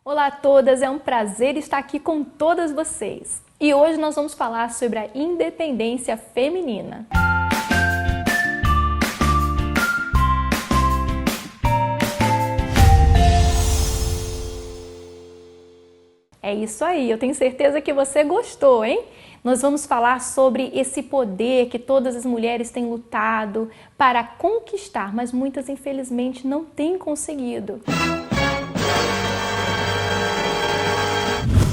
Olá a todas, é um prazer estar aqui com todas vocês. E hoje nós vamos falar sobre a independência feminina. É isso aí, eu tenho certeza que você gostou, hein? Nós vamos falar sobre esse poder que todas as mulheres têm lutado para conquistar, mas muitas infelizmente não têm conseguido.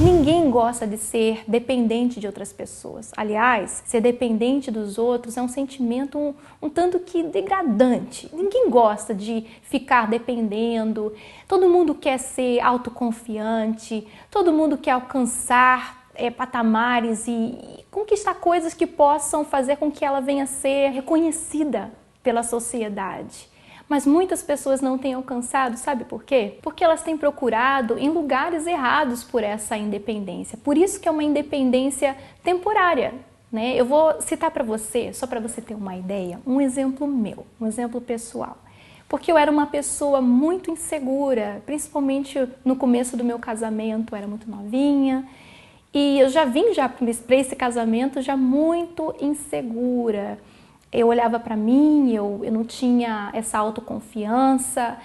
Ninguém gosta de ser dependente de outras pessoas. Aliás, ser dependente dos outros é um sentimento um tanto que degradante. Ninguém gosta de ficar dependendo. Todo mundo quer ser autoconfiante, todo mundo quer alcançar patamares e conquistar coisas que possam fazer com que ela venha a ser reconhecida pela sociedade. Mas muitas pessoas não têm alcançado, sabe por quê? Porque elas têm procurado em lugares errados por essa independência. Por isso que é uma independência temporária, né? Eu vou citar para você, só para você ter uma ideia, um exemplo meu, um exemplo pessoal. Porque eu era uma pessoa muito insegura, principalmente no começo do meu casamento, eu era muito novinha. E eu já vim para esse casamento já muito insegura. Eu olhava para mim, eu não tinha essa autoconfiança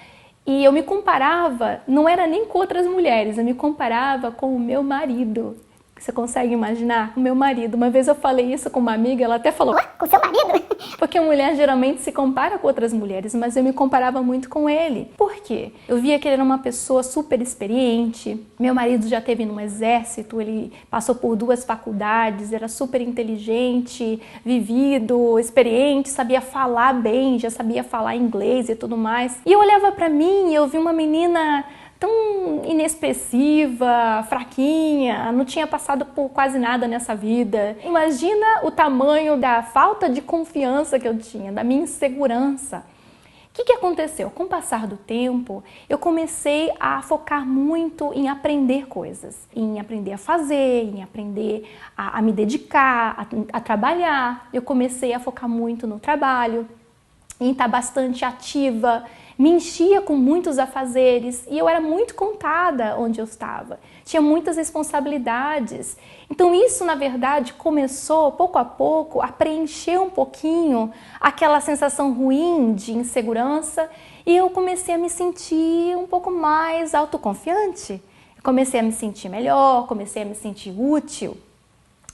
e eu me comparava, não era nem com outras mulheres, eu me comparava com o meu marido. Você consegue imaginar? O meu marido. Uma vez eu falei isso com uma amiga, ela até falou: com seu marido? Porque a mulher geralmente se compara com outras mulheres, mas eu me comparava muito com ele. Por quê? Eu via que ele era uma pessoa super experiente, meu marido já esteve no exército, ele passou por 2 faculdades, era super inteligente, vivido, experiente, sabia falar bem, já sabia falar inglês e tudo mais. E eu olhava pra mim e eu vi uma menina tão inexpressiva, fraquinha, não tinha passado por quase nada nessa vida. Imagina o tamanho da falta de confiança que eu tinha, da minha insegurança. O que aconteceu? Com o passar do tempo, eu comecei a focar muito em aprender coisas, em aprender a fazer, em aprender a me dedicar, a trabalhar. Eu comecei a focar muito no trabalho, em estar bastante ativa, me enchia com muitos afazeres e eu era muito contada onde eu estava. Tinha muitas responsabilidades. Então isso, na verdade, começou, pouco a pouco, a preencher um pouquinho aquela sensação ruim de insegurança e eu comecei a me sentir um pouco mais autoconfiante. Comecei a me sentir melhor, comecei a me sentir útil.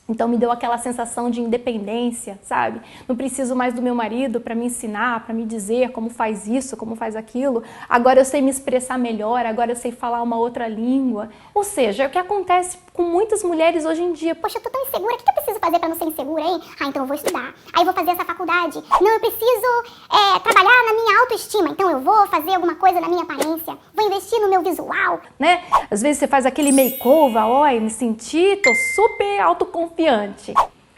Então me deu aquela sensação de independência, sabe? Não preciso mais do meu marido para me ensinar, para me dizer como faz isso, como faz aquilo. Agora eu sei me expressar melhor, agora eu sei falar uma outra língua. Ou seja, é o que acontece com muitas mulheres hoje em dia. Poxa, eu tô tão insegura, o que eu preciso fazer para não ser insegura, hein? Ah, então eu vou estudar. Aí eu vou fazer essa faculdade. Não, eu preciso trabalhar na minha autoestima. Então eu vou fazer alguma coisa na minha aparência. Vou investir no meu visual. Né? Às vezes você faz aquele makeover, ó, me senti, tô super autoconfiante.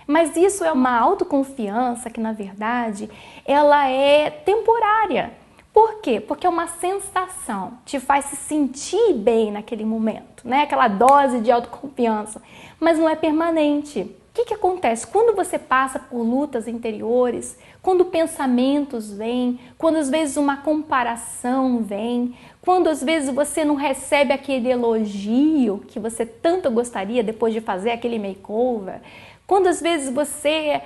Mas isso é uma autoconfiança que, na verdade, ela é temporária. Por quê? Porque é uma sensação, te faz se sentir bem naquele momento, né? Aquela dose de autoconfiança, mas não é permanente. O que acontece? Quando você passa por lutas interiores, quando pensamentos vêm, quando às vezes uma comparação vem, quando às vezes você não recebe aquele elogio que você tanto gostaria depois de fazer aquele makeover, quando às vezes você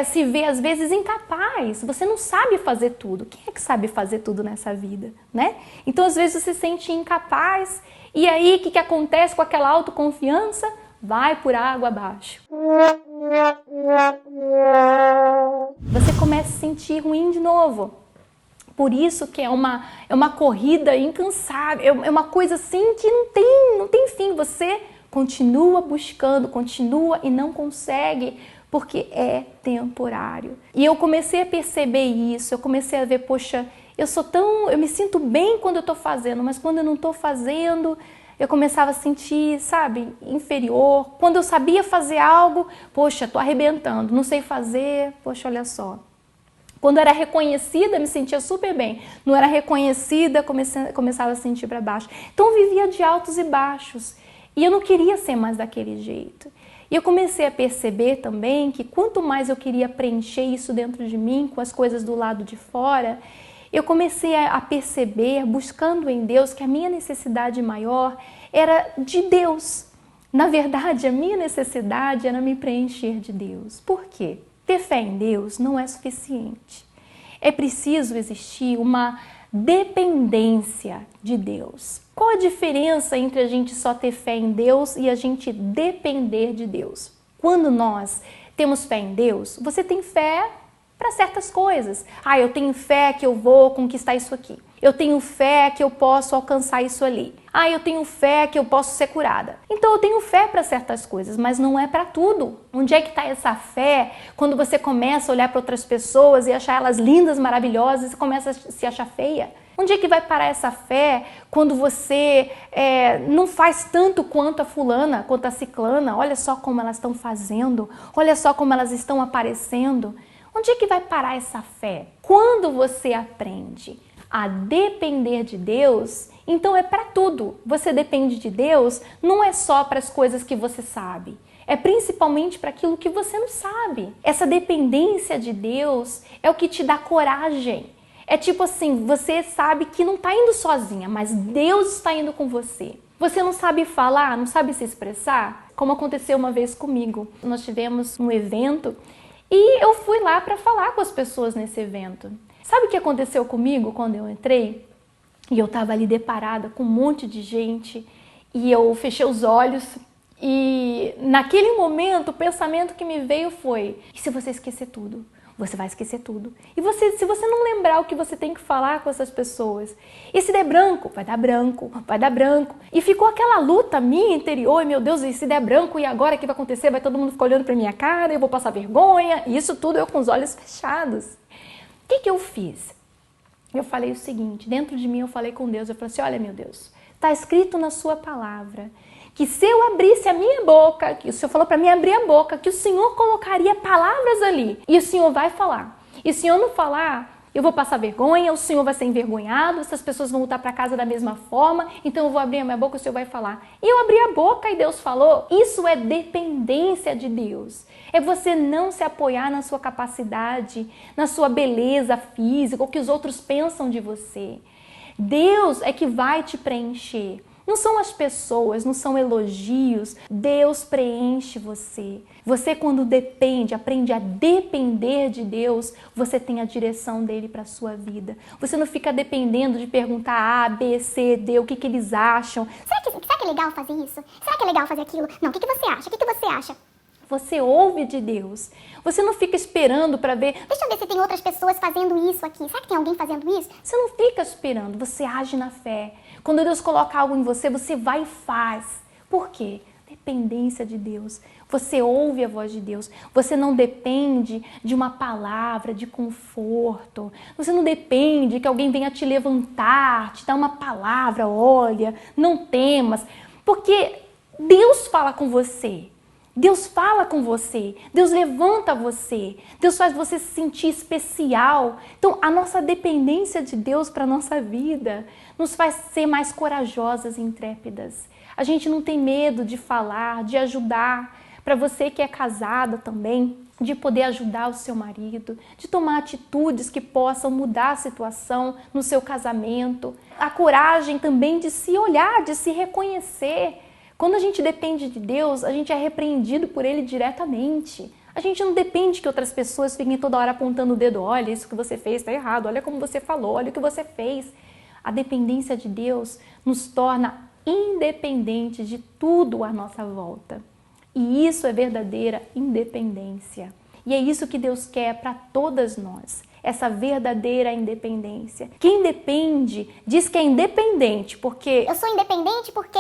se vê às vezes incapaz, você não sabe fazer tudo. Quem é que sabe fazer tudo nessa vida, né? Então às vezes você se sente incapaz e aí o que acontece com aquela autoconfiança? Vai por água abaixo. Você começa a se sentir ruim de novo. Por isso que é uma corrida incansável, é uma coisa assim que não tem fim. Você continua buscando, continua e não consegue, porque é temporário. E eu comecei a perceber isso, eu comecei a ver, poxa, eu me sinto bem quando eu estou fazendo, mas quando eu não estou fazendo, eu começava a sentir, sabe, inferior. Quando eu sabia fazer algo, poxa, estou arrebentando, não sei fazer, poxa, olha só. Quando era reconhecida, me sentia super bem. Não era reconhecida, começava a sentir para baixo. Então eu vivia de altos e baixos. E eu não queria ser mais daquele jeito. E eu comecei a perceber também que quanto mais eu queria preencher isso dentro de mim, com as coisas do lado de fora, eu comecei a perceber, buscando em Deus, que a minha necessidade maior era de Deus. Na verdade, a minha necessidade era me preencher de Deus. Por quê? Ter fé em Deus não é suficiente. É preciso existir uma dependência de Deus. Qual a diferença entre a gente só ter fé em Deus e a gente depender de Deus? Quando nós temos fé em Deus, você tem fé para certas coisas. Eu tenho fé que eu vou conquistar isso aqui. Eu tenho fé que eu posso alcançar isso ali. Eu tenho fé que eu posso ser curada. Então eu tenho fé para certas coisas, mas não é para tudo. Onde é que está essa fé quando você começa a olhar para outras pessoas e achar elas lindas, maravilhosas e começa a se achar feia? Onde é que vai parar essa fé quando você não faz tanto quanto a fulana, quanto a ciclana? Olha só como elas estão fazendo, olha só como elas estão aparecendo. Onde é que vai parar essa fé? Quando você aprende a depender de Deus, então é para tudo. Você depende de Deus não é só para as coisas que você sabe, é principalmente para aquilo que você não sabe. Essa dependência de Deus é o que te dá coragem. É tipo assim, você sabe que não está indo sozinha, mas Deus está indo com você. Você não sabe falar, não sabe se expressar? Como aconteceu uma vez comigo. Nós tivemos um evento e eu fui lá para falar com as pessoas nesse evento. Sabe o que aconteceu comigo quando eu entrei? E eu estava ali deparada com um monte de gente e eu fechei os olhos e naquele momento o pensamento que me veio foi: e se você esquecer tudo? Você vai esquecer tudo. E se você não lembrar o que você tem que falar com essas pessoas, e se der branco, vai dar branco, vai dar branco. E ficou aquela luta minha interior, e meu Deus, e se der branco, e agora o que vai acontecer? Vai todo mundo ficar olhando pra minha cara, eu vou passar vergonha, e isso tudo eu com os olhos fechados. O que eu fiz? Eu falei o seguinte, dentro de mim eu falei com Deus, eu falei assim: olha, meu Deus, está escrito na sua palavra que se eu abrisse a minha boca, que o Senhor falou para mim abrir a boca, que o Senhor colocaria palavras ali, e o Senhor vai falar. E se o Senhor não falar, eu vou passar vergonha, o Senhor vai ser envergonhado, essas pessoas vão voltar para casa da mesma forma, então eu vou abrir a minha boca e o Senhor vai falar. E eu abri a boca e Deus falou. Isso é dependência de Deus. É você não se apoiar na sua capacidade, na sua beleza física, o que os outros pensam de você. Deus é que vai te preencher. Não são as pessoas, não são elogios. Deus preenche você. Você, quando aprende a depender de Deus, você tem a direção dele para a sua vida. Você não fica dependendo de perguntar A, B, C, D, o que eles acham. Será que é legal fazer isso? Será que é legal fazer aquilo? Não, o que você acha? O que você acha? Você ouve de Deus. Você não fica esperando para ver. Deixa eu ver se tem outras pessoas fazendo isso aqui. Será que tem alguém fazendo isso? Você não fica esperando, você age na fé. Quando Deus coloca algo em você, você vai e faz. Por quê? Dependência de Deus. Você ouve a voz de Deus. Você não depende de uma palavra de conforto. Você não depende que alguém venha te levantar, te dar uma palavra, olha, não temas. Porque Deus fala com você. Deus fala com você, Deus levanta você, Deus faz você se sentir especial. Então, a nossa dependência de Deus para a nossa vida nos faz ser mais corajosas e intrépidas. A gente não tem medo de falar, de ajudar. Para você que é casada também, de poder ajudar o seu marido, de tomar atitudes que possam mudar a situação no seu casamento. A coragem também de se olhar, de se reconhecer. Quando a gente depende de Deus, a gente é repreendido por Ele diretamente. A gente não depende que outras pessoas fiquem toda hora apontando o dedo. Olha, isso que você fez está errado, olha como você falou, olha o que você fez. A dependência de Deus nos torna independentes de tudo à nossa volta. E isso é verdadeira independência. E é isso que Deus quer para todas nós. Essa verdadeira independência. Quem depende diz que é independente porque... Eu sou independente porque...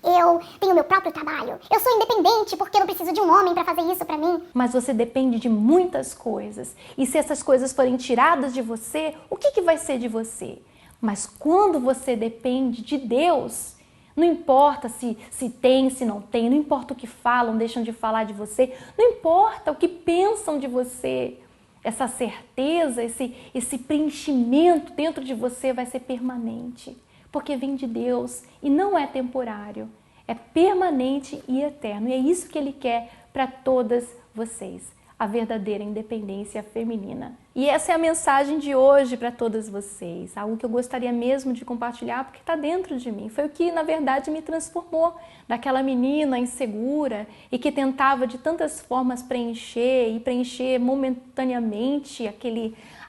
eu tenho meu próprio trabalho. Eu sou independente porque eu não preciso de um homem para fazer isso para mim. Mas você depende de muitas coisas. E se essas coisas forem tiradas de você, o que vai ser de você? Mas quando você depende de Deus, não importa se tem, se não tem, não importa o que falam, deixam de falar de você, não importa o que pensam de você. Essa certeza, esse preenchimento dentro de você vai ser permanente. Porque vem de Deus e não é temporário, é permanente e eterno. E é isso que Ele quer para todas vocês. a verdadeira independência feminina. E essa é a mensagem de hoje para todas vocês, algo que eu gostaria mesmo de compartilhar porque está dentro de mim. Foi o que, na verdade, me transformou daquela menina insegura e que tentava de tantas formas preencher momentaneamente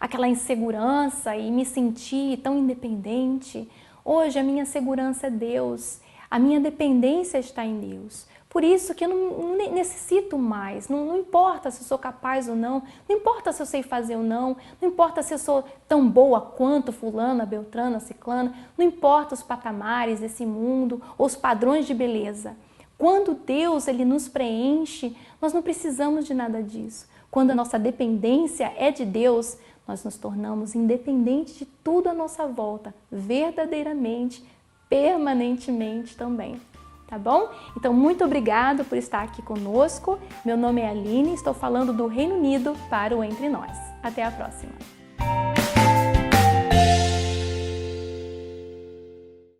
aquela insegurança e me sentir tão independente. Hoje a minha segurança é Deus, a minha dependência está em Deus. Por isso que eu não necessito mais, não importa se eu sou capaz ou não importa se eu sei fazer ou não importa se eu sou tão boa quanto fulana, beltrana, ciclana, não importa os patamares desse mundo ou os padrões de beleza. Quando Deus ele nos preenche, nós não precisamos de nada disso. Quando a nossa dependência é de Deus, nós nos tornamos independentes de tudo à nossa volta, verdadeiramente, permanentemente também. Tá bom? Então, muito obrigada por estar aqui conosco. Meu nome é Aline, estou falando do Reino Unido para o Entre Nós. Até a próxima!